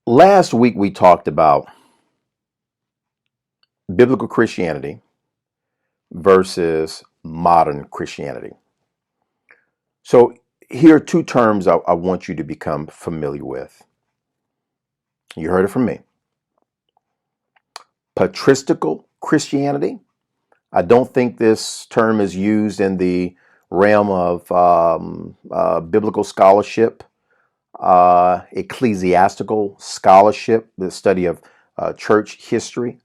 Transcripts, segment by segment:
Last week we talked about biblical Christianity versus modern Christianity. So here are two terms I want you to become familiar with. You heard it from me. Patristical Christianity. I don't think this term is used in the realm of biblical scholarship, ecclesiastical scholarship, the study of church history,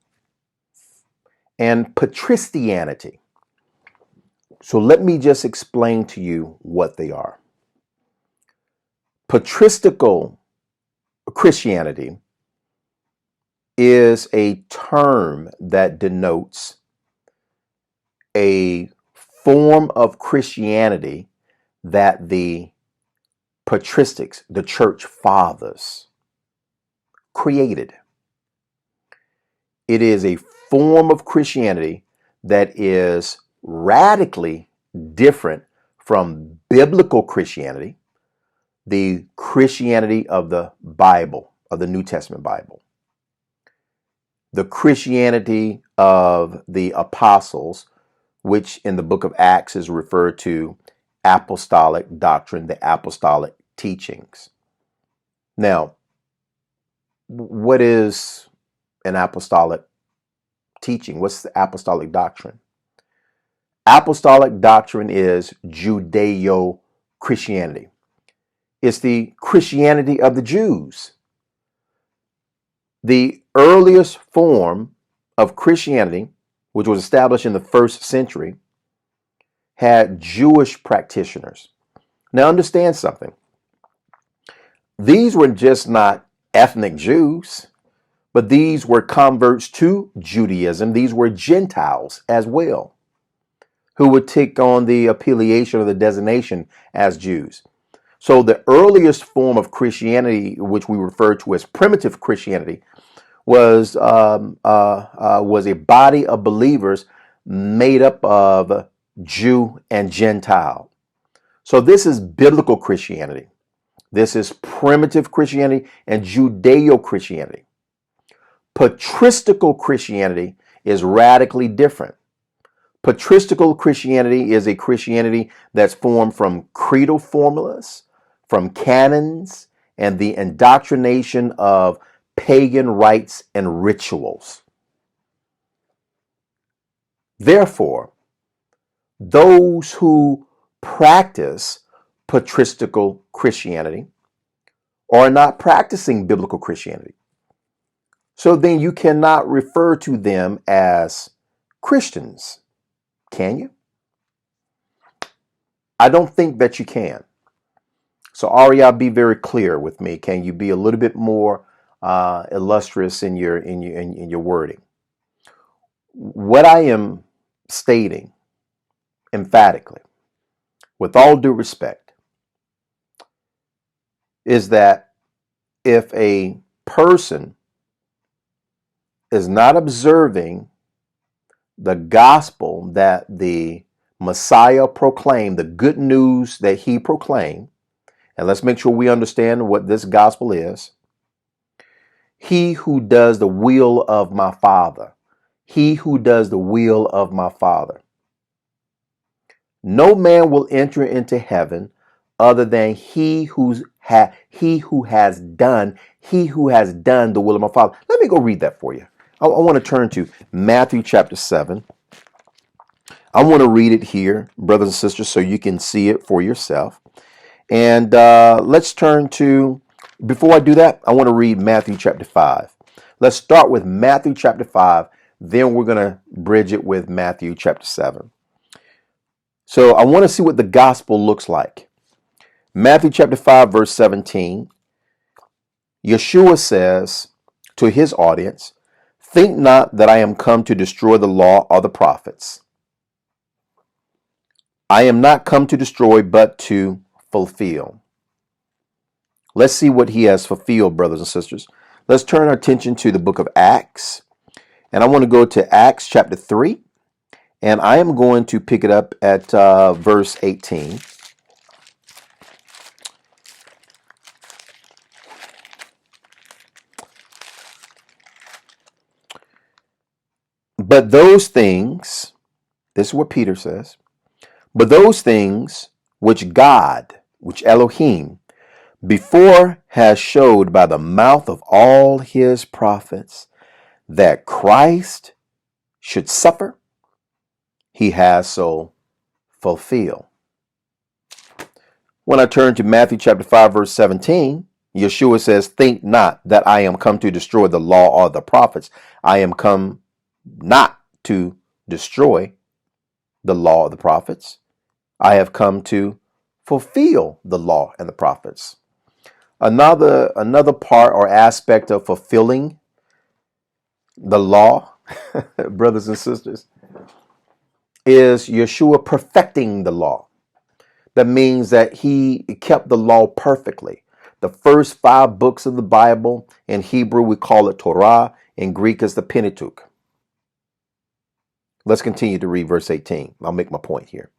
and patristianity. So let me just explain to you what they are. Patristical Christianity is a term that denotes a form of Christianity that the patristics, the church fathers, created. It is a form of Christianity that is radically different from biblical Christianity, the Christianity of the Bible, of the New Testament Bible. The Christianity of the apostles, which in the book of Acts is referred to apostolic doctrine, the apostolic teachings. Now, what is an apostolic teaching? What's the apostolic doctrine? Apostolic doctrine is Judeo-Christianity. It's the Christianity of the Jews. The earliest form of Christianity, which was established in the first century, had Jewish practitioners. Now understand something. These were just not ethnic Jews, but these were converts to Judaism. These were Gentiles as well, who would take on the appellation or the designation as Jews. So the earliest form of Christianity, which we refer to as primitive Christianity, was a body of believers made up of Jew and Gentile. So this is biblical Christianity. This is primitive Christianity and Judeo-Christianity. Patristical Christianity is radically different. Patristical Christianity is a Christianity that's formed from creedal formulas, from canons, and the indoctrination of pagan rites and rituals. Therefore, those who practice patristical Christianity are not practicing biblical Christianity. So then you cannot refer to them as Christians, can you? I don't think that you can. So Aria, be very clear with me. Can you be a little bit more illustrious in your wording? What I am stating emphatically, with all due respect, is that if a person is not observing the gospel that the Messiah proclaimed, the good news that he proclaimed, and let's make sure we understand what this gospel is. He who does the will of my Father. He who does the will of my Father. No man will enter into heaven other than he who has done the will of my Father. Let me go read that for you. I want to turn to Matthew chapter 7. I want to read it here, brothers and sisters, so you can see it for yourself. And let's turn to, before I do that, I want to read Matthew chapter 5. Let's start with Matthew chapter 5. Then we're going to bridge it with Matthew chapter 7. So I want to see what the gospel looks like. Matthew chapter 5, verse 17. Yeshua says to his audience, "Think not that I am come to destroy the law or the prophets. I am not come to destroy, but to fulfill." Let's see what he has fulfilled, brothers and sisters. Let's turn our attention to the book of Acts. And I want to go to Acts chapter 3. And I am going to pick it up at verse 18. But those things, this is what Peter says, but those things which God, which Elohim, before has showed by the mouth of all his prophets that Christ should suffer, he has so fulfilled. When I turn to Matthew chapter 5, verse 17, Yeshua says, think not that I am come to destroy the law or the prophets. I am come not to destroy the law of the prophets. I have come to fulfill the law and the prophets. Another part or aspect of fulfilling the law, brothers and sisters, is Yeshua perfecting the law. That means that he kept the law perfectly. The first 5 books of the Bible, in Hebrew we call it Torah, in Greek is the Pentateuch. Let's continue to read verse 18. I'll make my point here.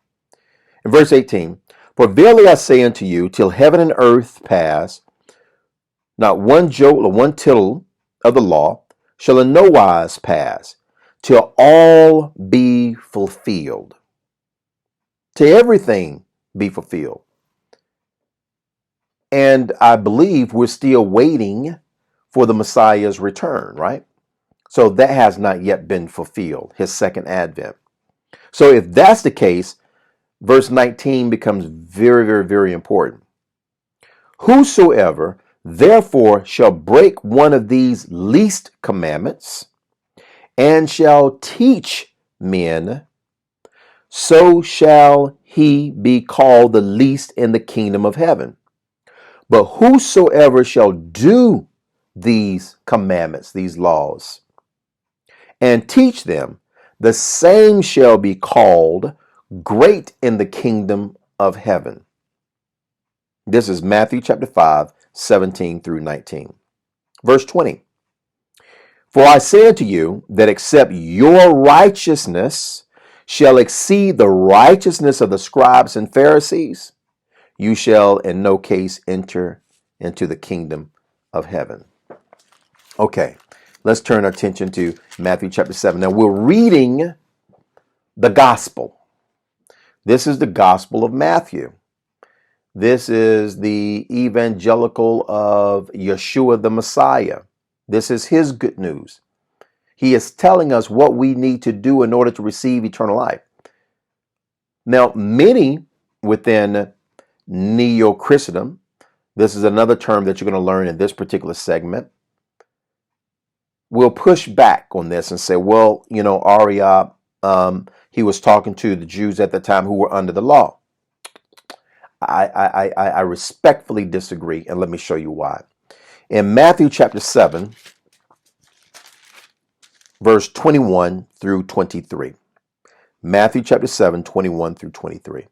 In verse 18, for verily I say unto you, till heaven and earth pass, not one jot or one tittle of the law shall in no wise pass, till all be fulfilled. Till everything be fulfilled. And I believe we're still waiting for the Messiah's return, right? So that has not yet been fulfilled, his second advent. So if that's the case, verse 19 becomes very, very, very important. Whosoever therefore shall break one of these least commandments and shall teach men, so shall he be called the least in the kingdom of heaven. But whosoever shall do these commandments, these laws, and teach them, the same shall be called great in the kingdom of heaven. This is Matthew chapter 5, 17 through 19. Verse 20. For I say unto you that except your righteousness shall exceed the righteousness of the scribes and Pharisees, you shall in no case enter into the kingdom of heaven. Okay, let's turn our attention to Matthew chapter 7. Now we're reading the gospel. This is the gospel of Matthew. This is the evangelical of Yeshua the Messiah. This is his good news. He is telling us what we need to do in order to receive eternal life. Now, many within Neo-Christendom, this is another term that you're going to learn in this particular segment, will push back on this and say, well, you know, Arya, he was talking to the Jews at the time who were under the law. I respectfully disagree, and let me show you why. In Matthew chapter 7, verse 21 through 23. Matthew chapter 7, 21 through 23.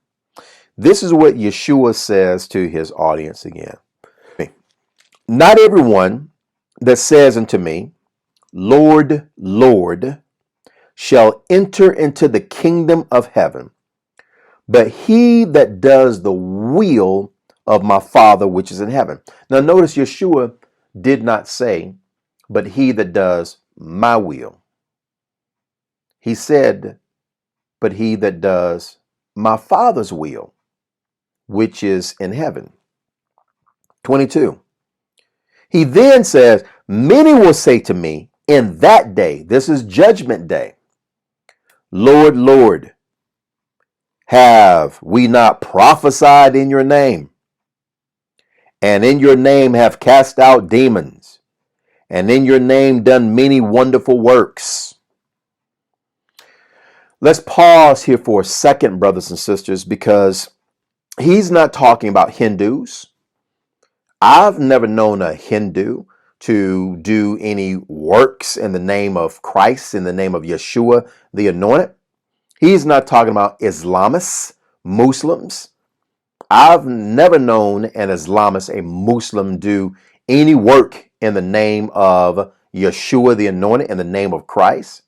This is what Yeshua says to his audience again. Not everyone that says unto me, Lord, Lord, shall enter into the kingdom of heaven, but he that does the will of my Father which is in heaven. Now notice Yeshua did not say, but he that does my will. He said, but he that does my Father's will, which is in heaven. 22. He then says, many will say to me in that day, this is judgment day, Lord, Lord, have we not prophesied in your name? And in your name have cast out demons, and in your name done many wonderful works. Let's pause here for a second, brothers and sisters, because he's not talking about Hindus. I've never known a Hindu to do any works in the name of Christ, in the name of Yeshua, the Anointed. He's not talking about Islamists, Muslims. I've never known an Islamist, a Muslim, do any work in the name of Yeshua, the Anointed, in the name of Christ.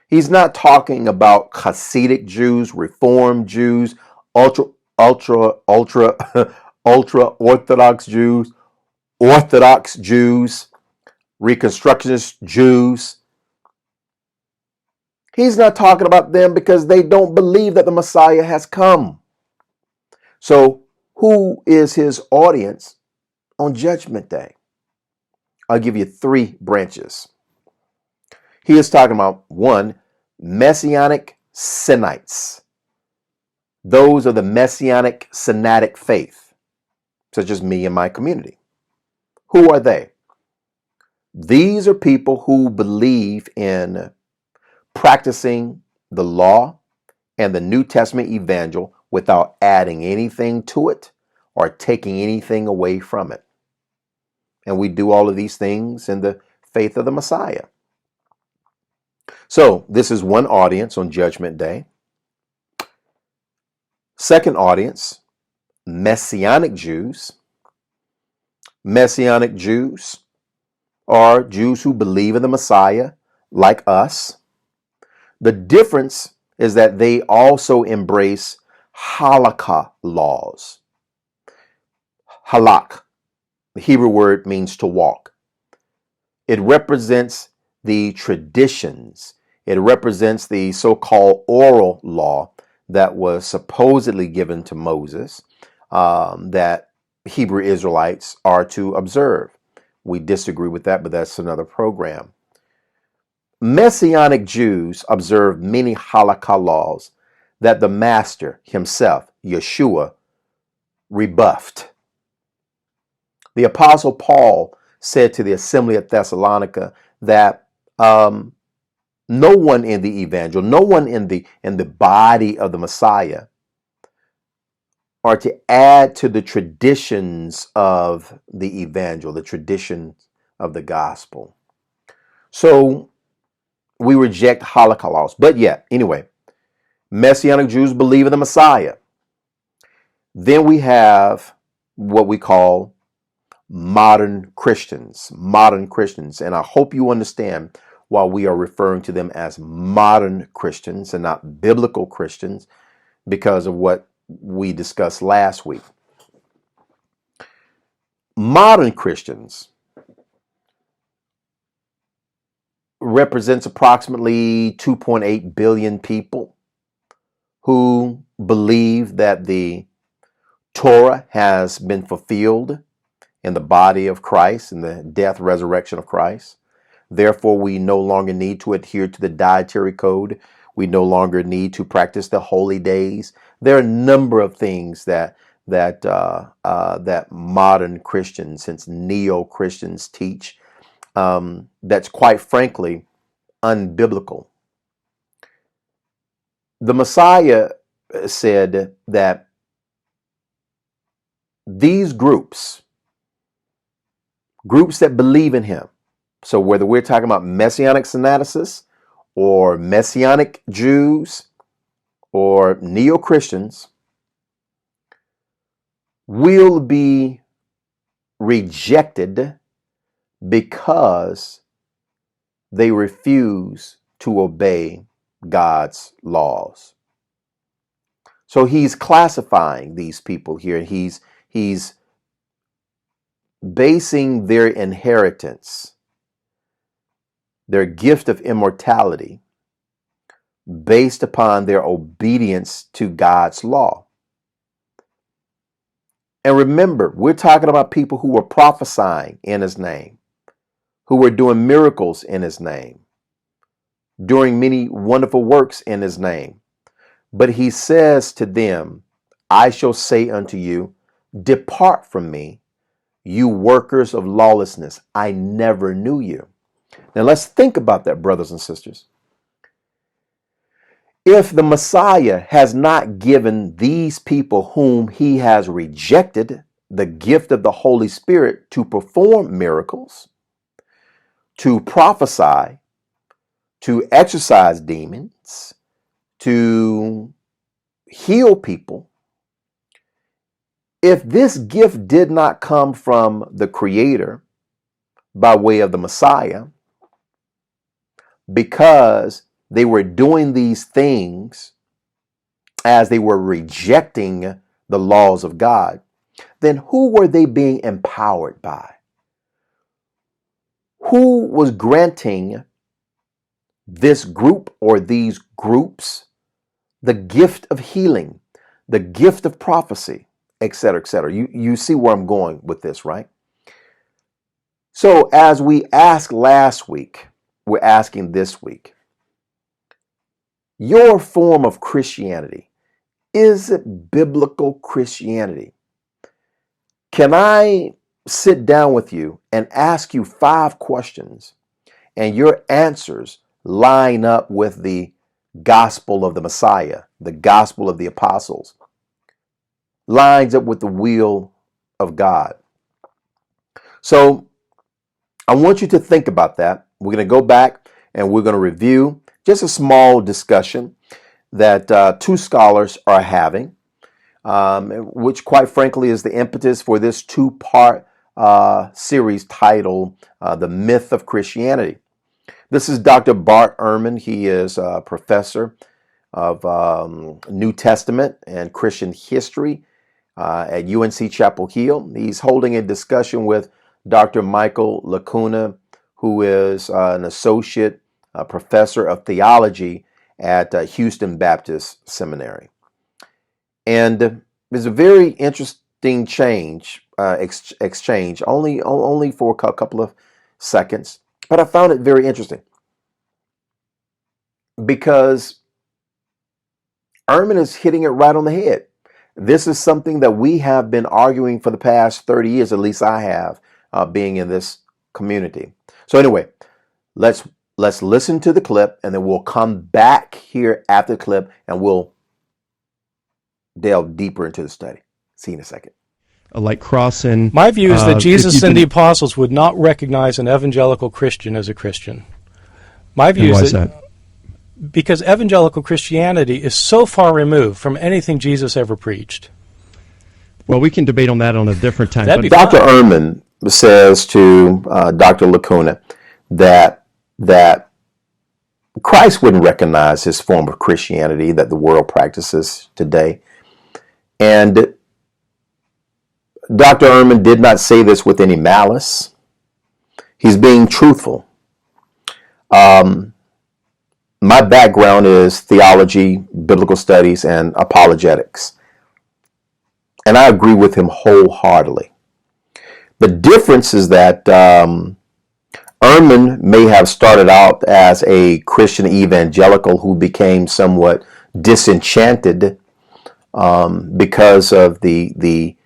He's not talking about Hasidic Jews, Reformed Jews, ultra Orthodox Jews, Orthodox Jews, Reconstructionist Jews. He's not talking about them because they don't believe that the Messiah has come. So who is his audience on Judgment Day? I'll give you three branches. He is talking about, one, Messianic Sinites. Those are the Messianic Sinatic faith, such as me and my community. Who are they? These are people who believe in practicing the law and the New Testament evangel without adding anything to it or taking anything away from it. And we do all of these things in the faith of the Messiah. So this is one audience on Judgment Day. Second audience, Messianic Jews. Messianic Jews are Jews who believe in the Messiah like us. The difference is that they also embrace halakha laws. Halak, the Hebrew word, means to walk. It represents the traditions. It represents the so-called oral law that was supposedly given to Moses, that Hebrew Israelites are to observe. We disagree with that, but that's another program. Messianic Jews observe many halakha laws that the Master himself, Yeshua, rebuffed. The Apostle Paul said to the assembly at Thessalonica that no one in the evangel, no one in the body of the Messiah are to add to the traditions of the evangel, the traditions of the gospel. So we reject halakha laws. But yet, anyway, Messianic Jews believe in the Messiah. Then we have what we call modern Christians. And I hope you understand why we are referring to them as modern Christians and not biblical Christians, because of what we discussed last week. Modern Christians represents approximately 2.8 billion people who believe that the Torah has been fulfilled in the body of Christ, in the death, resurrection of Christ. Therefore, we no longer need to adhere to the dietary code. We no longer need to practice the holy days. There are a number of things that modern Christians, since neo-Christians, teach that's quite frankly unbiblical. The Messiah said that these groups that believe in him, so whether we're talking about Messianic Synodicists or Messianic Jews or neo-Christians, will be rejected because they refuse to obey God's laws. So he's classifying these people here. He's basing their inheritance, their gift of immortality, based upon their obedience to God's law. And remember, we're talking about people who were prophesying in his name, who were doing miracles in his name, doing many wonderful works in his name. But he says to them, I shall say unto you, depart from me, you workers of lawlessness. I never knew you. Now let's think about that, brothers and sisters. If the Messiah has not given these people whom he has rejected the gift of the Holy Spirit to perform miracles, to prophesy, to exorcise demons, to heal people, if this gift did not come from the Creator by way of the Messiah, because they were doing these things as they were rejecting the laws of God, then who were they being empowered by? Who was granting this group or these groups the gift of healing, the gift of prophecy, etc., etc. You see where I'm going with this, right? So as we asked last week, we're asking this week, your form of Christianity, is it biblical Christianity? Can I sit down with you and ask you 5 questions and your answers line up with the gospel of the Messiah, the gospel of the apostles, lines up with the will of God? So I want you to think about that. We're going to go back and we're going to review just a small discussion that 2 scholars are having, which quite frankly is the impetus for this 2-part series titled The Myth of Christianity. This is Dr. Bart Ehrman. He is a professor of New Testament and Christian history at UNC Chapel Hill. He's holding a discussion with Dr. Michael Lacuna, who is an associate professor of theology at Houston Baptist Seminary. And there's a very interesting exchange, only for a couple of seconds, but I found it very interesting because Ehrman is hitting it right on the head. This is something that we have been arguing for the past 30 years, at least I have, being in this community. So anyway, let's listen to the clip, and then we'll come back here after the clip, and we'll delve deeper into the study. See you in a second. Like crossing. My view is that Jesus and the apostles would not recognize an evangelical Christian as a Christian. My view is that because evangelical Christianity is so far removed from anything Jesus ever preached. Well, we can debate on that on a different time. But Dr. Ehrman says to Dr. Lacuna that Christ wouldn't recognize his form of Christianity that the world practices today. And Dr. Ehrman did not say this with any malice. He's being truthful. My background is theology, biblical studies, and apologetics. And I agree with him wholeheartedly. The difference is that Ehrman may have started out as a Christian evangelical who became somewhat disenchanted because of the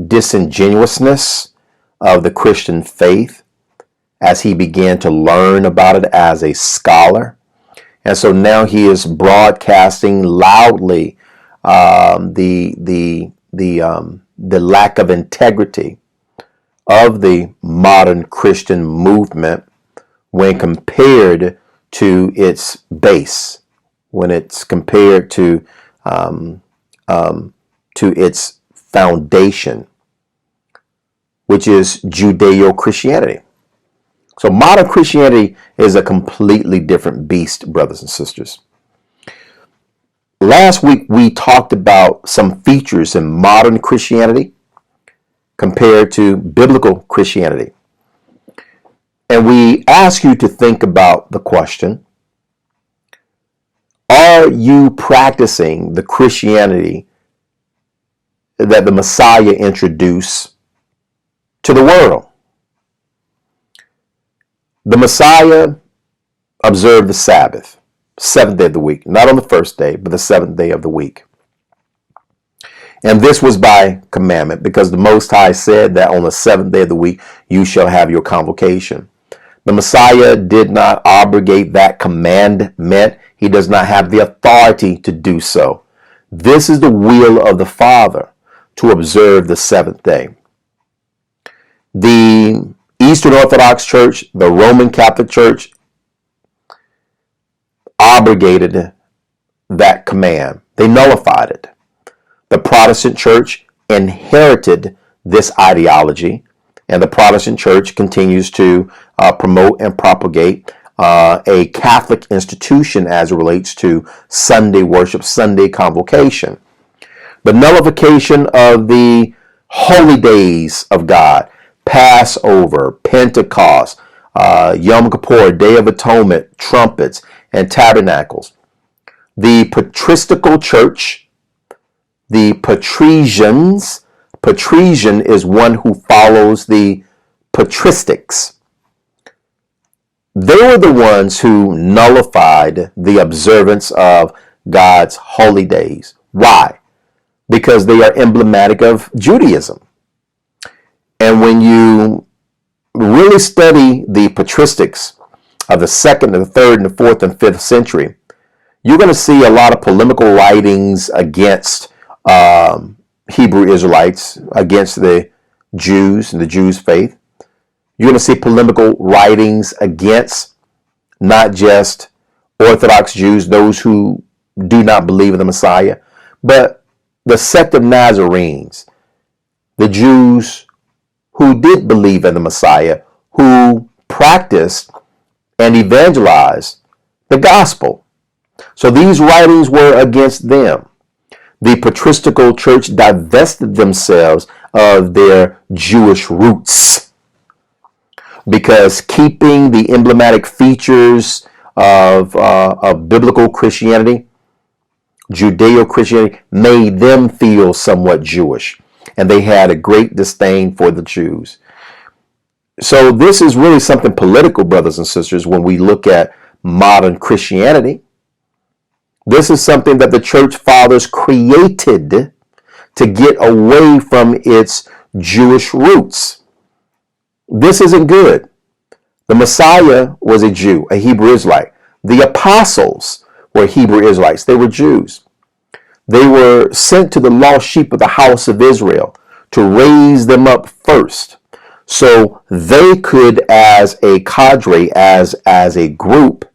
disingenuousness of the Christian faith as he began to learn about it as a scholar. And so now he is broadcasting loudly the lack of integrity of the modern Christian movement when compared to its base, when it's compared to its foundation, which is Judeo-Christianity. So modern Christianity is a completely different beast, brothers and sisters. Last week, we talked about some features in modern Christianity compared to biblical Christianity. And we ask you to think about the question, are you practicing the Christianity that the Messiah introduced to the world? The Messiah observed the Sabbath, 7th day of the week, not on the first day, but the 7th day of the week. And this was by commandment, because the Most High said that on the 7th day of the week, you shall have your convocation. The Messiah did not abrogate that commandment. He does not have the authority to do so. This is the will of the Father, to observe the 7th day. The Eastern Orthodox Church, the Roman Catholic Church, abrogated that command. They nullified it. The Protestant Church inherited this ideology, and the Protestant Church continues to promote and propagate a Catholic institution as it relates to Sunday worship, Sunday convocation. The nullification of the holy days of God, Passover, Pentecost, Yom Kippur, Day of Atonement, trumpets, and tabernacles. The patristical church, the patricians, patrician is one who follows the patristics. They were the ones who nullified the observance of God's holy days. Why? Because they are emblematic of Judaism. And when you really study the patristics of the 2nd, the 3rd, and the 4th and 5th century, you're going to see a lot of polemical writings against Hebrew Israelites, against the Jews and the Jews' faith. You're going to see polemical writings against not just Orthodox Jews, those who do not believe in the Messiah, but the sect of Nazarenes, the Jews who did believe in the Messiah, who practiced and evangelized the gospel. So these writings were against them. The patristical church divested themselves of their Jewish roots, because keeping the emblematic features of biblical Christianity, Judeo-Christianity, made them feel somewhat Jewish, and they had a great disdain for the Jews. So this is really something political, brothers and sisters, when we look at modern Christianity. This is something that the church fathers created to get away from its Jewish roots. This isn't good. The Messiah was a Jew, a Hebrew Israelite. The apostles were Hebrew Israelites. They were Jews. They were sent to the lost sheep of the house of Israel to raise them up first, so they could, as a cadre, as a group,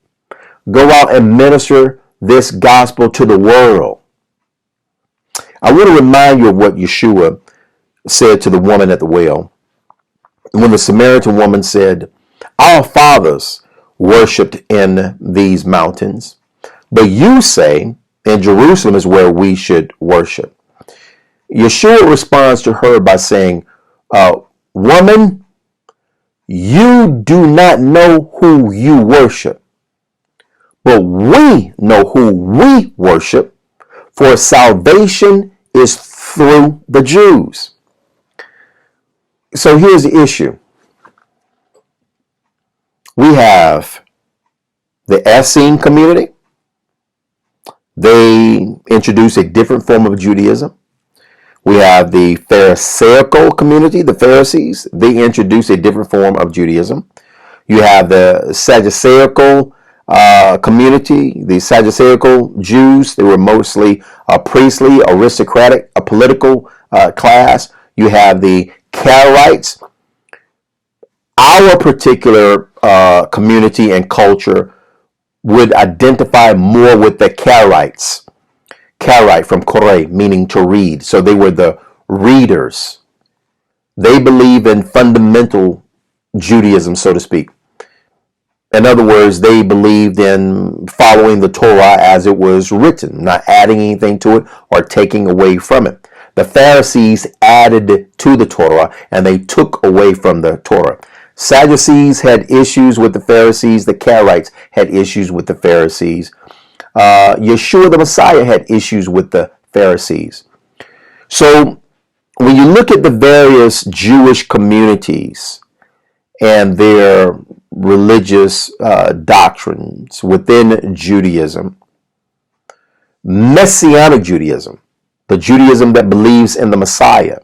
go out and minister this gospel to the world. I want to remind you of what Yeshua said to the woman at the well. When the Samaritan woman said, "Our fathers worshipped in these mountains, but you say in Jerusalem is where we should worship." Yeshua responds to her by saying, "Woman, you do not know who you worship, but we know who we worship, for salvation is through the Jews." So here's the issue. We have the Essene community. They introduce a different form of Judaism. We have the Pharisaical community, the Pharisees. They introduce a different form of Judaism. You have the Sadduceical community, the Sadduceical Jews. They were mostly priestly, aristocratic, a political class. You have the Karaites. Our particular community and culture would identify more with the Karaites. Karaite from Morei, meaning to read. So they were the readers. They believe in fundamental Judaism, so to speak. In other words, they believed in following the Torah as it was written, not adding anything to it or taking away from it. The Pharisees added to the Torah and they took away from the Torah. Sadducees had issues with the Pharisees. The Karaites had issues with the Pharisees. Yeshua the Messiah had issues with the Pharisees. So when you look at the various Jewish communities and their religious doctrines within Judaism, Messianic Judaism, the Judaism that believes in the Messiah,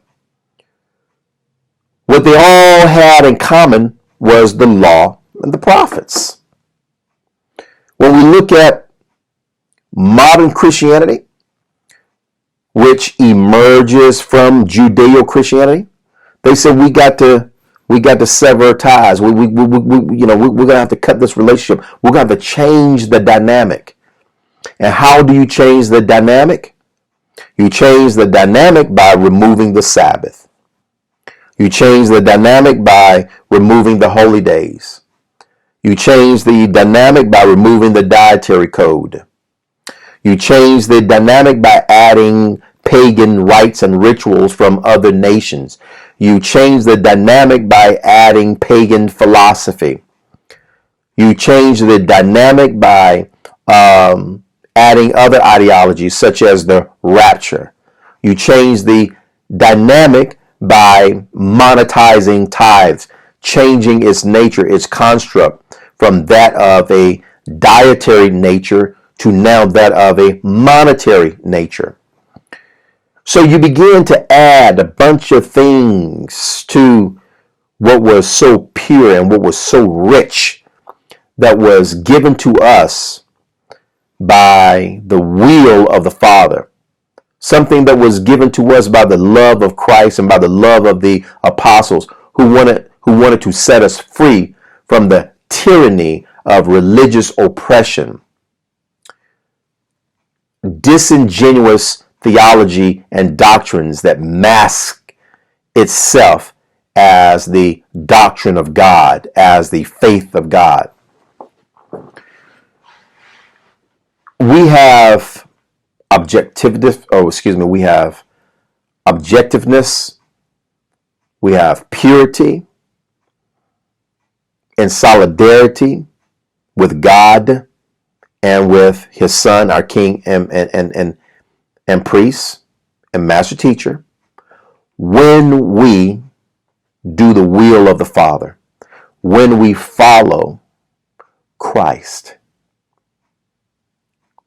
what they all had in common was the law and the prophets. When we look at modern Christianity, which emerges from Judeo-Christianity, they said we got to sever ties. We're gonna have to cut this relationship. We're gonna have to change the dynamic. And how do you change the dynamic? You change the dynamic by removing the Sabbath. You change the dynamic by removing the holy days. You change the dynamic by removing the dietary code. You change the dynamic by adding pagan rites and rituals from other nations. You change the dynamic by adding pagan philosophy. You change the dynamic by adding other ideologies such as the rapture. You change the dynamic by monetizing tithes, changing its nature, its construct from that of a dietary nature to now that of a monetary nature. So you begin to add a bunch of things to what was so pure and what was so rich that was given to us by the will of the Father. Something that was given to us by the love of Christ and by the love of the apostles who wanted to set us free from the tyranny of religious oppression, disingenuous theology and doctrines that mask itself as the doctrine of God, as the faith of God. We have we have objectiveness, we have purity and solidarity with God and with his son, our king and priest and master teacher, when we do the will of the Father, when we follow Christ.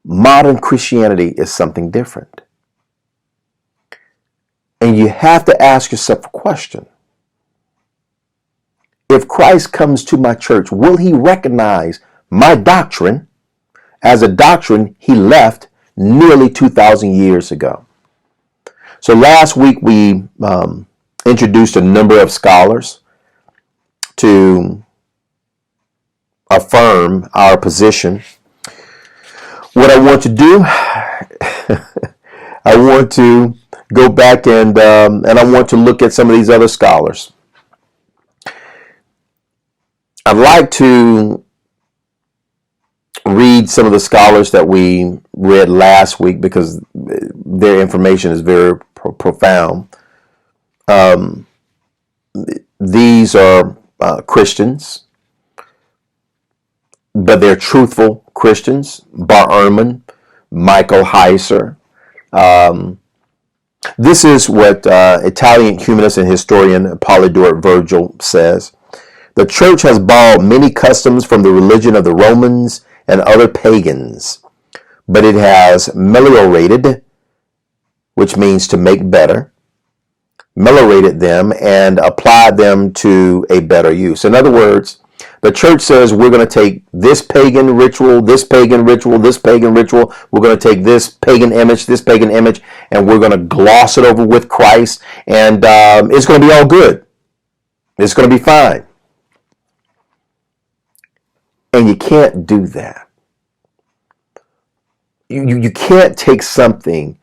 Modern Christianity is something different. And you have to ask yourself a question. If Christ comes to my church, will he recognize my doctrine as a doctrine he left nearly 2,000 years ago? So last week we introduced a number of scholars to affirm our position. What I want to do, I want to go back and I want to look at some of these other scholars. I'd like to read some of the scholars that we read last week because their information is very profound. These are Christians, but they're truthful Christians. Bar Ehrman, Michael Heiser. This is what Italian humanist and historian Polydore Virgil says. The church has borrowed many customs from the religion of the Romans and other pagans, but it has meliorated, which means to make better, meliorated them and applied them to a better use. In other words, the church says we're going to take this pagan ritual, this pagan ritual, this pagan ritual. We're going to take this pagan image, and we're going to gloss it over with Christ, and it's going to be all good. It's going to be fine. And you can't do that. You can't take something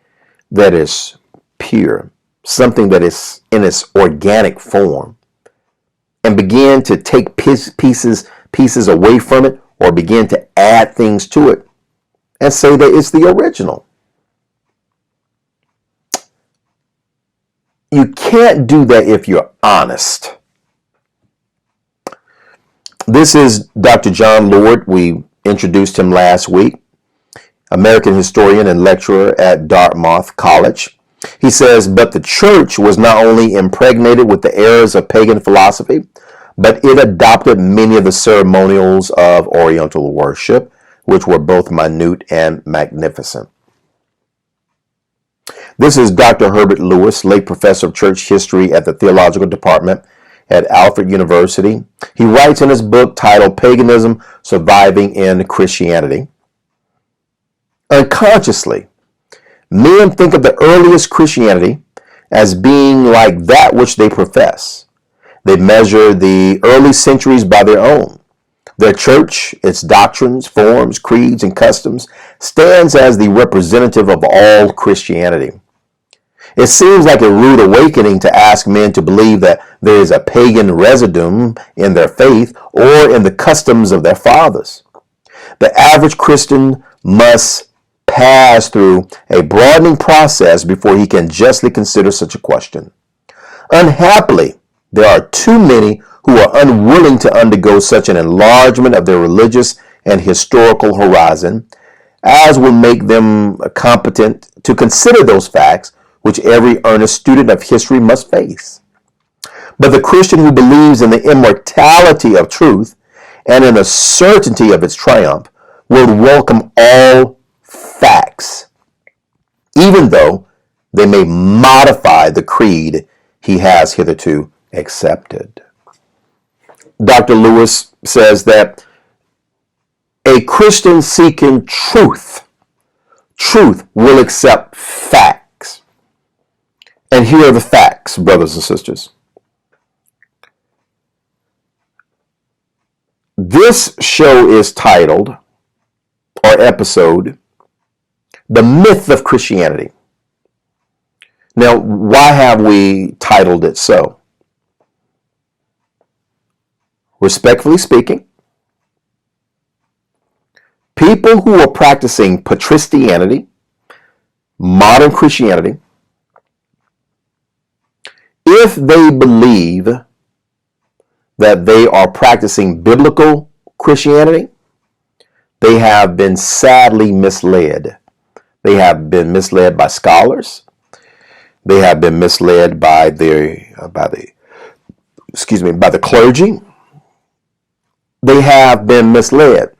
that is pure, something that is in its organic form, and begin to take pieces away from it or begin to add things to it and say that it's the original. You can't do that if you're honest. This is Dr. John Lord. We introduced him last week, American historian and lecturer at Dartmouth College. He says, but the church was not only impregnated with the errors of pagan philosophy, but it adopted many of the ceremonials of Oriental worship, which were both minute and magnificent. This is Dr. Herbert Lewis, late professor of church history at the theological department at Alfred University. He writes in his book titled Paganism Surviving in Christianity. Unconsciously, men think of the earliest Christianity as being like that which they profess. They measure the early centuries by their own. Their church, its doctrines, forms, creeds, and customs, stands as the representative of all Christianity. It seems like a rude awakening to ask men to believe that there is a pagan residue in their faith or in the customs of their fathers. The average Christian must pass through a broadening process before he can justly consider such a question. Unhappily, there are too many who are unwilling to undergo such an enlargement of their religious and historical horizon as will make them competent to consider those facts which every earnest student of history must face. But the Christian who believes in the immortality of truth and in the certainty of its triumph will welcome all facts, even though they may modify the creed he has hitherto accepted. Dr. Lewis says that a Christian seeking truth will accept facts. And here are the facts, brothers and sisters. This show is titled, or episode, The Myth of Christianity. Now, why have we titled it so? Respectfully speaking, people who are practicing patristianity, modern Christianity, if they believe that they are practicing biblical Christianity, they have been sadly misled. They have been misled by scholars. They have been misled by the clergy. They have been misled.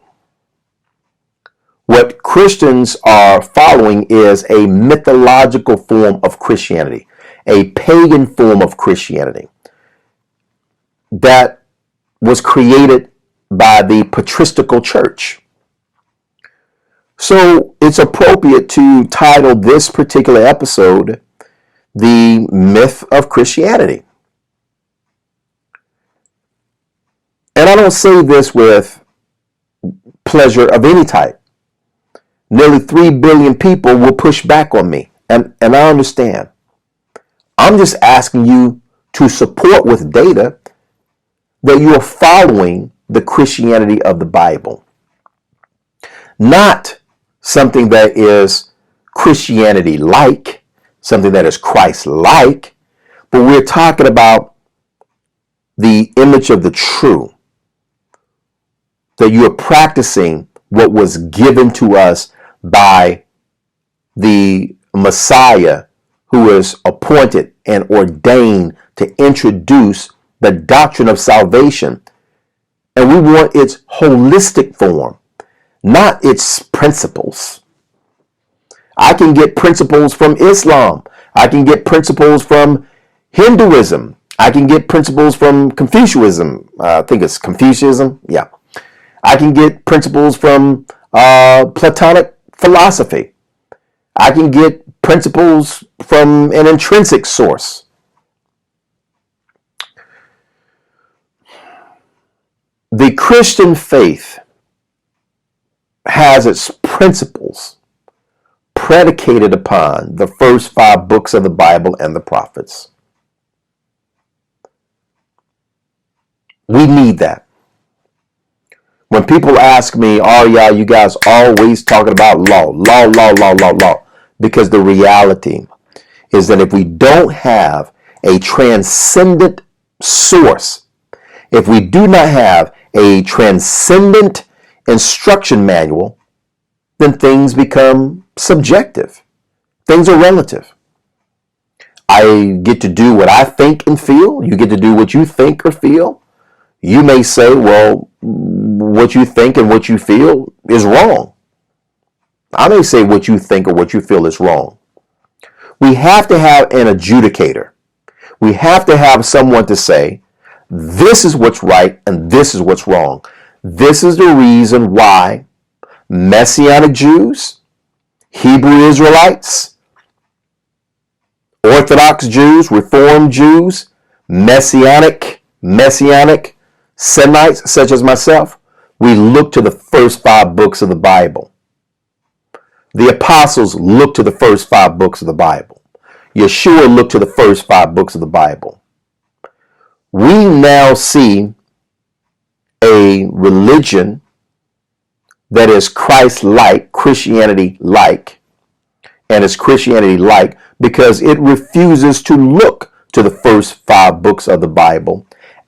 What Christians are following is a mythological form of Christianity, a pagan form of Christianity that was created by the patristical church. So it's appropriate to title this particular episode The Myth of Christianity. And I don't say this with pleasure of any type. Nearly 3 billion people will push back on me, and I understand. I'm just asking you to support with data that you are following the Christianity of the Bible. Not something that is Christianity-like, something that is Christ-like, but we're talking about the image of the true, that you are practicing what was given to us by the Messiah who was appointed and ordained to introduce the doctrine of salvation. And we want its holistic form, not its principles. I can get principles from Islam. I can get principles from Hinduism. I can get principles from Confucianism. I think it's Confucianism. Yeah. I can get principles from Platonic philosophy. I can get principles from an intrinsic source. The Christian faith has its principles predicated upon the first 5 books of the Bible and the prophets. We need that. When people ask me, oh yeah, you guys always talking about law, because the reality is that if we don't have a transcendent source, if we do not have a transcendent instruction manual, then things become subjective. Things are relative. I get to do what I think and feel. You get to do what you think or feel. You may say, well, what you think and what you feel is wrong. I may say what you think or what you feel is wrong. We have to have an adjudicator. We have to have someone to say, this is what's right and this is what's wrong. This is the reason why Messianic Jews, Hebrew Israelites, Orthodox Jews, Reformed Jews, Messianic Semites such as myself, we look to the first 5 books of the Bible. The apostles look to the first 5 books of the Bible. Yeshua looked to the first 5 books of the Bible. We now see a religion that is Christ-like, Christianity-like, and is Christianity-like because it refuses to look to the first 5 books of the Bible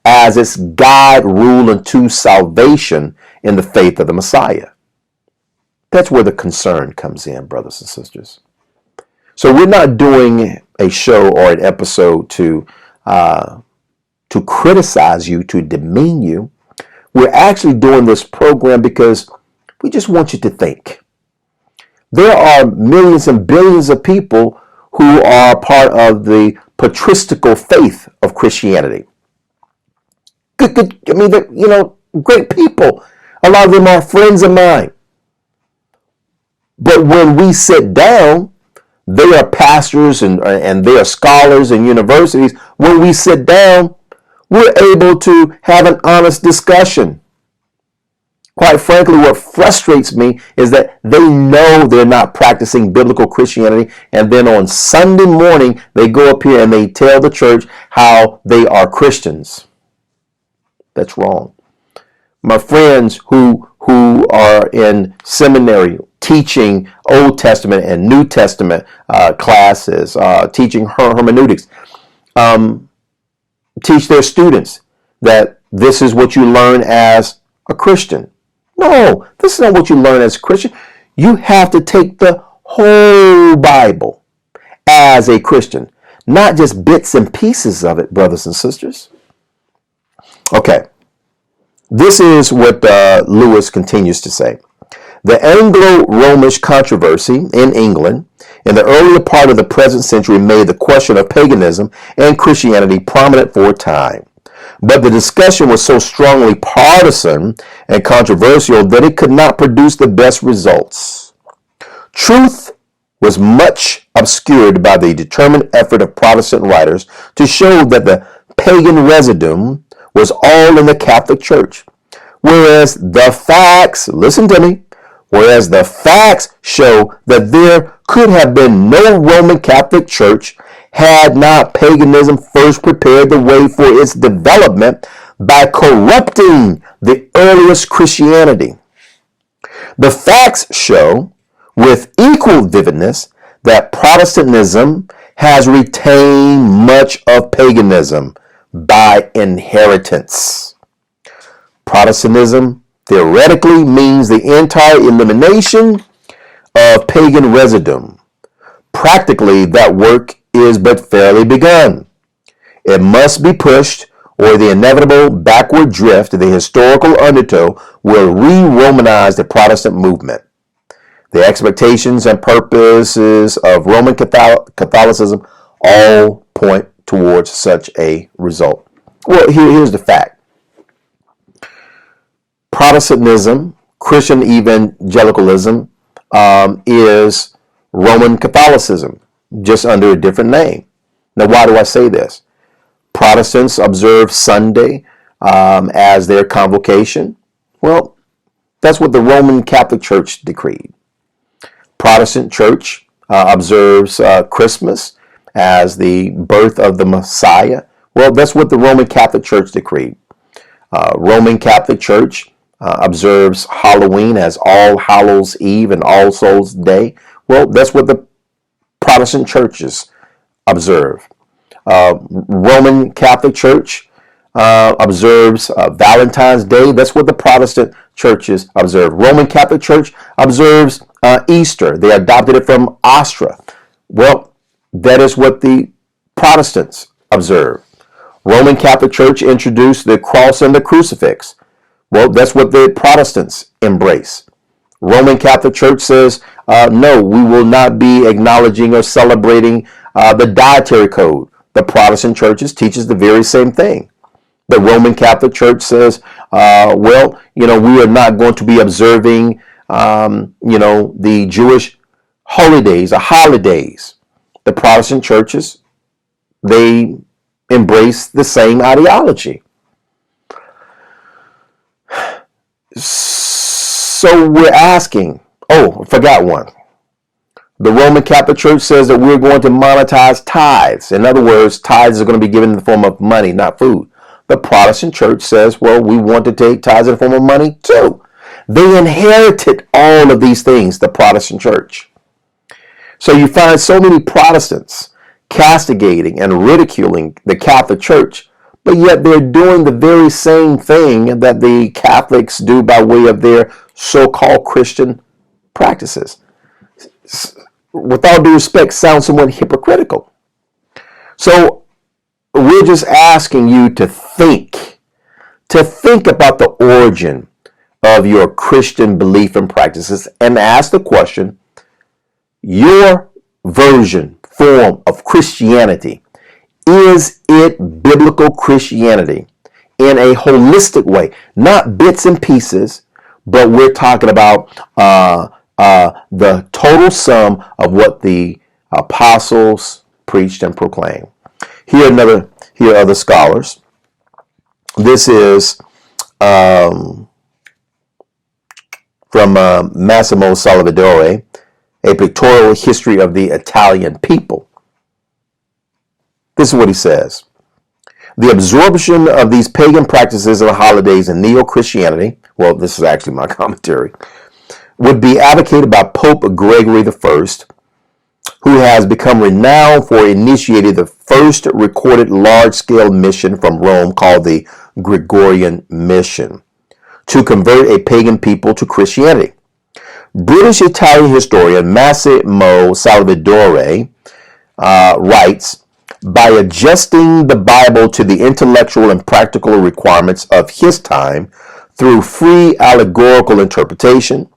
as its guide, rule, unto salvation in the faith of the Messiah. That's where the concern comes in, brothers and sisters. So we're not doing a show or an episode to criticize you, to demean you. We're actually doing this program because we just want you to think. There are millions and billions of people who are part of the patristical faith of Christianity. Good, I mean, great people. A lot of them are friends of mine. But when we sit down, they are pastors and they are scholars in universities. When we sit down, we're able to have an honest discussion. Quite frankly, what frustrates me is that they know they're not practicing biblical Christianity, and then on Sunday morning, they go up here and they tell the church how they are Christians. That's wrong. My friends who are in seminary teaching Old Testament and New Testament classes, teaching hermeneutics, teach their students that this is what you learn as a Christian. No, this is not what you learn as a Christian. You have to take the whole Bible as a Christian, not just bits and pieces of it, brothers and sisters. Okay, this is what Lewis continues to say. The Anglo-Romish controversy in England in the earlier part of the present century made the question of paganism and Christianity prominent for a time. But the discussion was so strongly partisan and controversial that it could not produce the best results. Truth was much obscured by the determined effort of Protestant writers to show that the pagan residuum was all in the Catholic Church, whereas the facts, listen to me, whereas the facts show that there could have been no Roman Catholic Church had not paganism first prepared the way for its development by corrupting the earliest Christianity. The facts show with equal vividness that Protestantism has retained much of paganism by inheritance. Protestantism theoretically means the entire elimination of pagan residuum. Practically, that work is but fairly begun. It must be pushed, or the inevitable backward drift of the historical undertow will re-Romanize the Protestant movement. The expectations and purposes of Roman Catholicism all point towards such a result. Well, here's the fact. Protestantism, Christian evangelicalism, is Roman Catholicism, just under a different name. Now, why do I say this? Protestants observe Sunday as their convocation. Well, that's what the Roman Catholic Church decreed. Protestant Church observes Christmas as the birth of the Messiah. Well, that's what the Roman Catholic Church decreed. Roman Catholic Church observes Halloween as All Hallows Eve and All Souls Day. Well, that's what the Protestant churches observe. Roman Catholic Church observes Valentine's Day. That's what the Protestant churches observe. Roman Catholic Church observes Easter. They adopted it from Austria. Well, that is what the Protestants observe. Roman Catholic Church introduced the cross and the crucifix. Well, that's what the Protestants embrace. Roman Catholic Church says, no, we will not be acknowledging or celebrating the dietary code. The Protestant churches teaches the very same thing. The Roman Catholic Church says, well, we are not going to be observing, the Jewish holidays or holidays. The Protestant churches, they embrace the same ideology. So we're asking, I forgot one. The Roman Catholic Church says that we're going to monetize tithes. In other words, tithes are going to be given in the form of money, not food. The Protestant Church says, well, we want to take tithes in the form of money too. They inherited all of these things, the Protestant Church. So you find so many Protestants castigating and ridiculing the Catholic Church, but yet they're doing the very same thing that the Catholics do by way of their so-called Christian practices. With all due respect, sounds somewhat hypocritical. So we're just asking you to think about the origin of your Christian belief and practices and ask the question, your form of Christianity, is it biblical Christianity in a holistic way, not bits and pieces, but we're talking about the total sum of what the apostles preached and proclaimed. Here are other scholars. This is from Massimo Salvatore, A Pictorial History of the Italian People. This is what he says. The absorption of these pagan practices and holidays in Neo-Christianity, well, this is actually my commentary, would be advocated by Pope Gregory I, who has become renowned for initiating the first recorded large-scale mission from Rome called the Gregorian Mission, to convert a pagan people to Christianity. British Italian historian Massimo Salvatore writes, by adjusting the Bible to the intellectual and practical requirements of his time through free allegorical interpretation,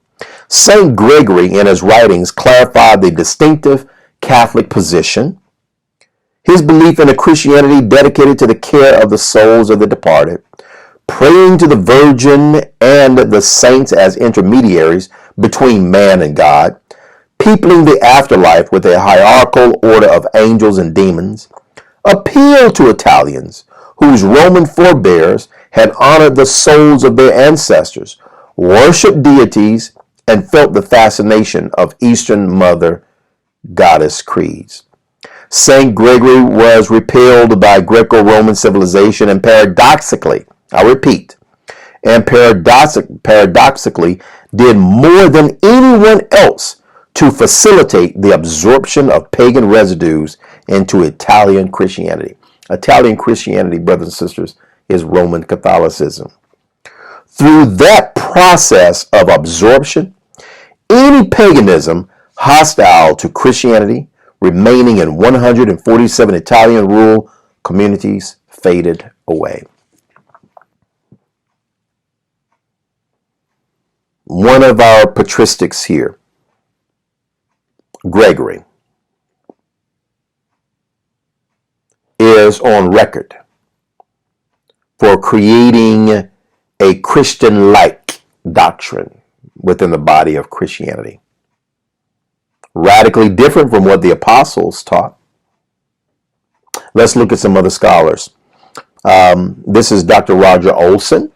St. Gregory in his writings clarified the distinctive Catholic position, his belief in a Christianity dedicated to the care of the souls of the departed, praying to the Virgin and the saints as intermediaries between man and God, peopling the afterlife with a hierarchical order of angels and demons, appeal to Italians whose Roman forebears had honored the souls of their ancestors, worshipped deities, and felt the fascination of Eastern Mother Goddess creeds. St. Gregory was repelled by Greco-Roman civilization and paradoxically, I repeat, and paradoxically did more than anyone else to facilitate the absorption of pagan residues into Italian Christianity. Italian Christianity, brothers and sisters, is Roman Catholicism. Through that process of absorption, any paganism hostile to Christianity remaining in 147 Italian rural communities faded away. One of our patristics here, Gregory, is on record for creating a Christian-like doctrine within the body of Christianity, radically different from what the apostles taught. Let's look at some other scholars. This is Dr. Roger Olson,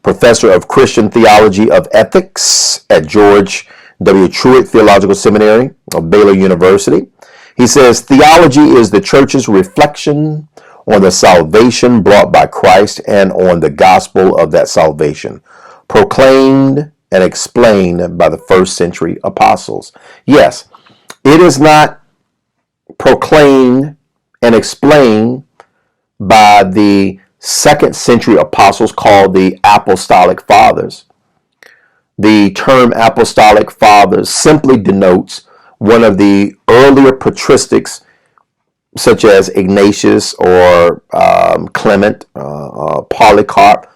professor of Christian Theology of Ethics at George W. Truett Theological Seminary of Baylor University. He says, theology is the church's reflection on the salvation brought by Christ and on the gospel of that salvation, proclaimed and explained by the first century apostles. Yes, it is not proclaimed and explained by the second century apostles called the Apostolic Fathers. The term Apostolic Fathers simply denotes one of the earlier patristics, such as Ignatius or Clement, Polycarp,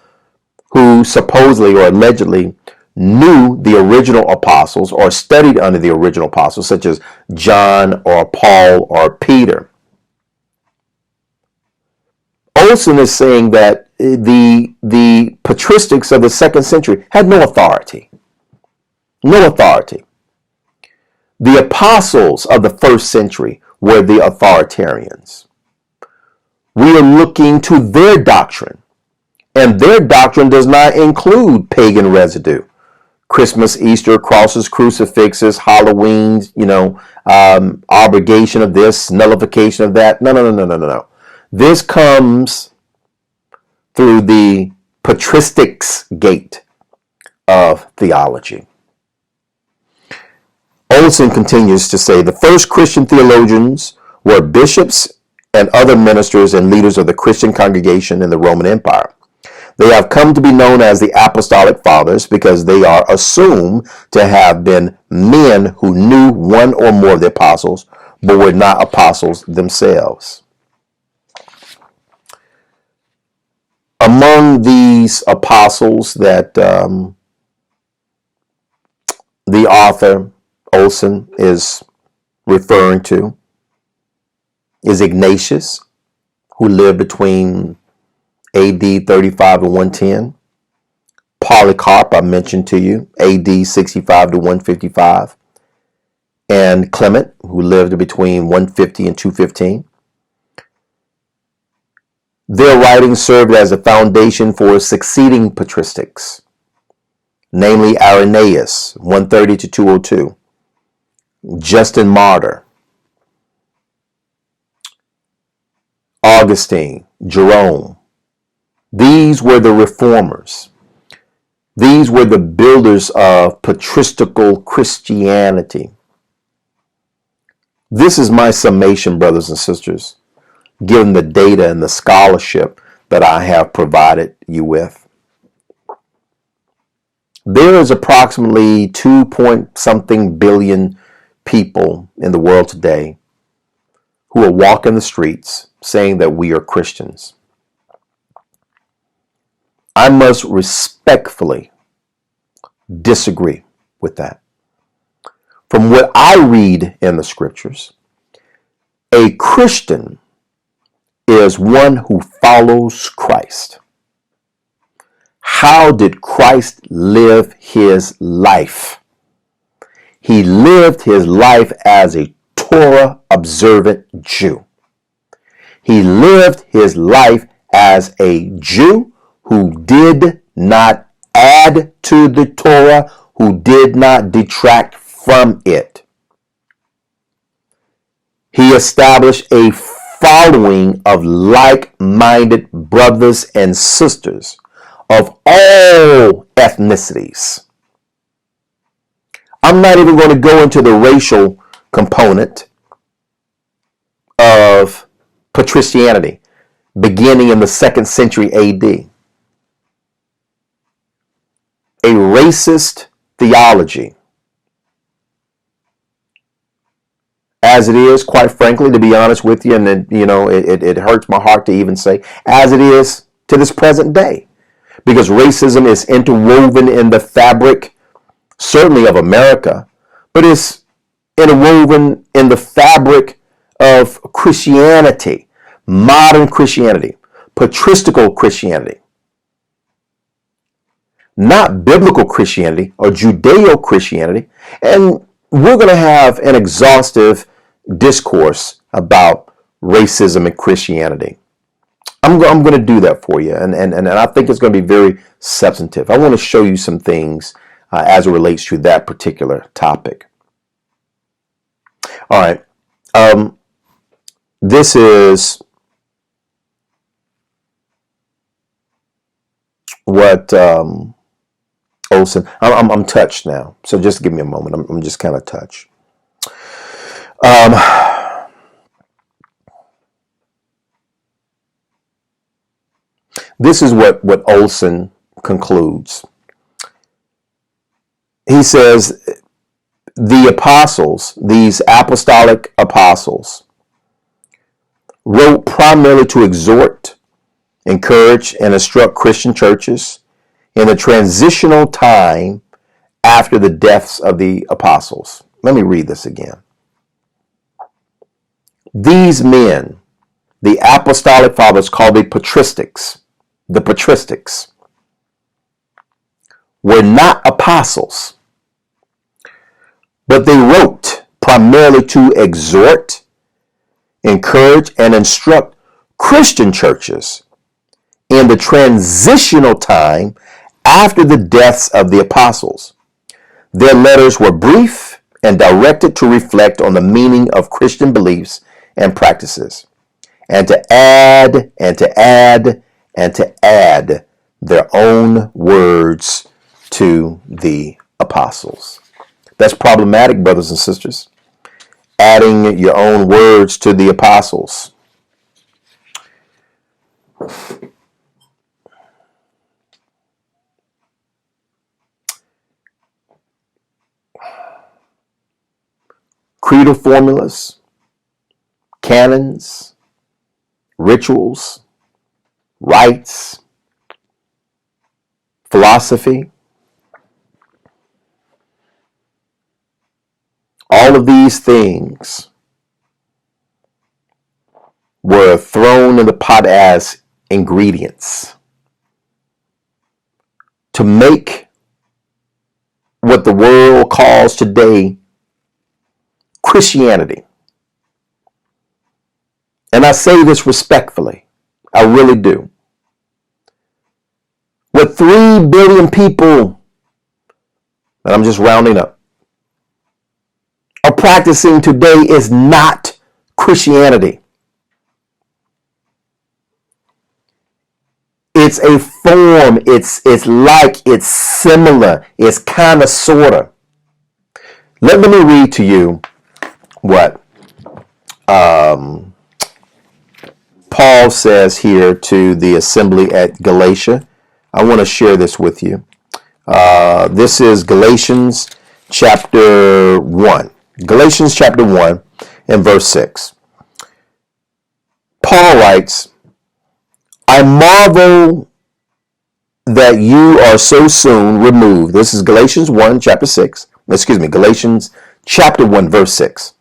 who supposedly or allegedly knew the original apostles or studied under the original apostles, such as John or Paul or Peter. Olson is saying that the patristics of the second century had no authority. No authority. The apostles of the first century were the authoritarians. We are looking to their doctrine, and their doctrine does not include pagan residue. Christmas, Easter, crosses, crucifixes, Halloween, abrogation of this, nullification of that. No. This comes through the patristics gate of theology. Olson continues to say the first Christian theologians were bishops and other ministers and leaders of the Christian congregation in the Roman Empire. They have come to be known as the Apostolic Fathers because they are assumed to have been men who knew one or more of the apostles, but were not apostles themselves. Among these apostles that the author Olson is referring to is Ignatius, who lived between AD 35 to 110. Polycarp, I mentioned to you, AD 65 to 155. And Clement, who lived between 150 and 215. Their writings served as a foundation for succeeding patristics, namely Irenaeus, 130 to 202, Justin Martyr, Augustine, Jerome. These were the reformers. These were the builders of patristical Christianity. This is my summation, brothers and sisters, given the data and the scholarship that I have provided you with. There is approximately 2-point-something billion people in the world today who are walking the streets saying that we are Christians. I must respectfully disagree with that. From what I read in the scriptures, a Christian is one who follows Christ. How did Christ live his life? He lived his life as a Torah observant Jew. He lived his life as a Jew who did not add to the Torah, who did not detract from it. He established a following of like-minded brothers and sisters of all ethnicities. I'm not even going to go into the racial component of patricianity beginning in the 2nd century AD. A racist theology, as it is, quite frankly, to be honest with you, and it hurts my heart to even say, as it is to this present day, because racism is interwoven in the fabric, certainly of America, but it's interwoven in the fabric of Christianity, modern Christianity, patristical Christianity. Not biblical Christianity or Judeo-Christianity. And we're going to have an exhaustive discourse about racism and Christianity. I'm going to do that for you, and I think it's going to be very substantive. I want to show you some things as it relates to that particular topic. All right. This is what Olson. I'm touched now, so just give me a moment. I'm just kind of touched. This is what Olson concludes. He says the apostles, these apostolic apostles, wrote primarily to exhort, encourage, and instruct Christian churches in the transitional time after the deaths of the apostles. Let me read this again. These men, the apostolic fathers called the patristics, were not apostles, but they wrote primarily to exhort, encourage, and instruct Christian churches in the transitional time after the deaths of the apostles. Their letters were brief and directed to reflect on the meaning of Christian beliefs and practices, and to add their own words to the apostles. That's problematic, brothers and sisters. Adding your own words to the apostles. Creedal formulas, canons, rituals, rites, philosophy. All of these things were thrown in the pot as ingredients to make what the world calls today Christianity. And I say this respectfully. I really do. What 3 billion people, and I'm just rounding up, are practicing today is not Christianity. It's a form. It's like, it's similar. It's kind of, sort of. Let me read to you what Paul says here to the assembly at Galatia. I want to share this with you. This is Galatians chapter 1. Galatians chapter 1 and verse 6. Paul writes, I marvel that you are so soon removed. This is Galatians 1 chapter 6. Galatians chapter 1 verse 6.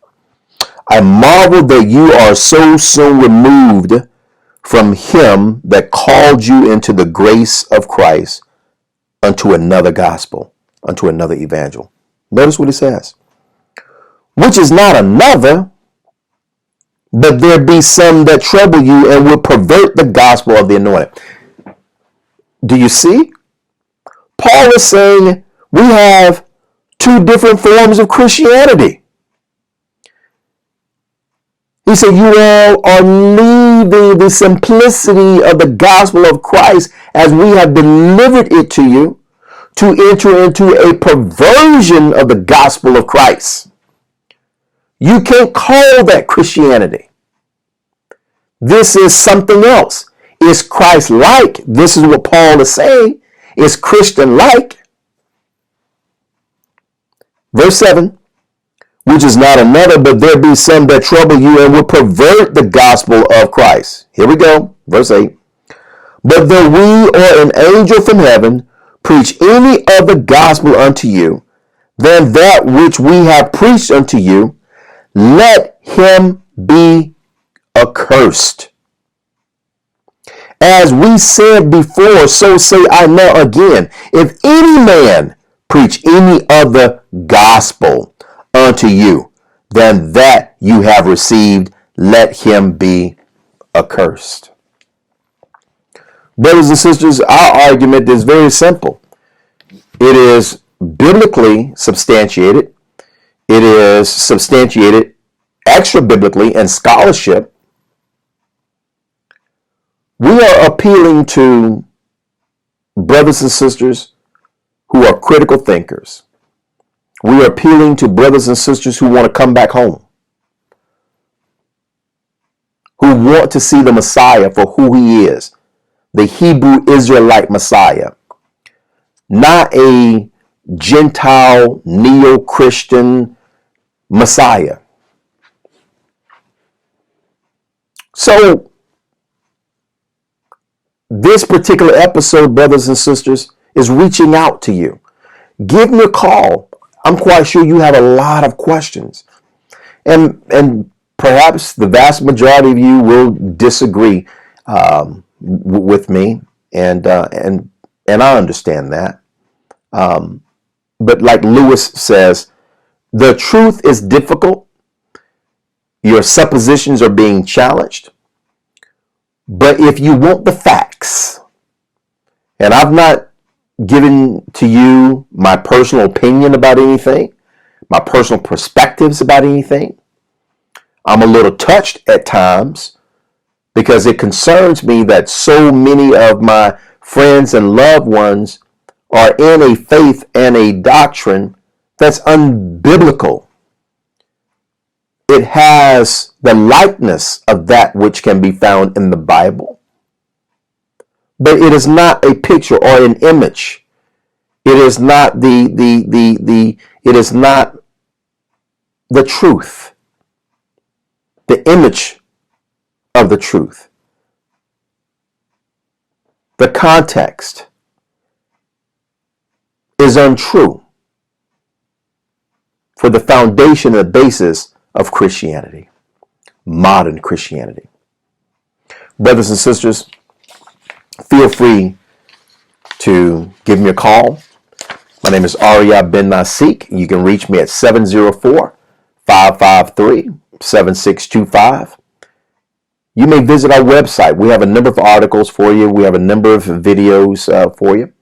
I marvel that you are so soon removed from him that called you into the grace of Christ unto another gospel, unto another evangel. Notice what he says. Which is not another, but there be some that trouble you and will pervert the gospel of the anointed. Do you see? Paul is saying we have 2 different forms of Christianity. He said, you all are leaving the simplicity of the gospel of Christ as we have delivered it to you to enter into a perversion of the gospel of Christ. You can't call that Christianity. This is something else. It's Christ-like. This is what Paul is saying. It's Christian-like. Verse 7. Which is not another, but there be some that trouble you and will pervert the gospel of Christ. Here we go. Verse 8. But though we or an angel from heaven preach any other gospel unto you than that which we have preached unto you, let him be accursed. As we said before, so say I now again, if any man preach any other gospel unto you than that you have received, let him be accursed. Brothers and sisters, our argument is very simple. It is biblically substantiated. It is substantiated extra biblically and scholarship. We are appealing to brothers and sisters who are critical thinkers. We are appealing to brothers and sisters who want to come back home, who want to see the Messiah for who he is, the Hebrew Israelite Messiah, not a Gentile neo-Christian Messiah. So this particular episode, brothers and sisters, is reaching out to you. Give me a call. I'm quite sure you have a lot of questions. And perhaps the vast majority of you will disagree with me. And I understand that. But like Lewis says, the truth is difficult. Your suppositions are being challenged. But if you want the facts, and I've not given to you my personal opinion about anything, my personal perspectives about anything, I'm a little touched at times because it concerns me that so many of my friends and loved ones are in a faith and a doctrine that's unbiblical. It has the likeness of that which can be found in the Bible, but it is not a picture or an image. It is not it is not the truth, the image of the truth. The context is untrue for the foundation and the basis of Christianity, modern Christianity. Brothers and sisters, feel free to give me a call. My name is Arya Ben Nasik. You can reach me at 704-553-7625. You may visit our website. We have a number of articles for you. We have a number of videos for you.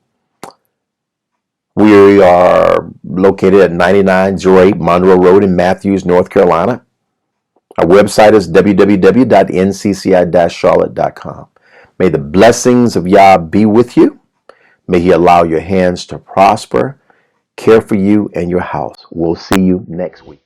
We are located at 9908 Monroe Road in Matthews, North Carolina. Our website is www.ncci-charlotte.com. May the blessings of Yah be with you. May He allow your hands to prosper, care for you and your house. We'll see you next week.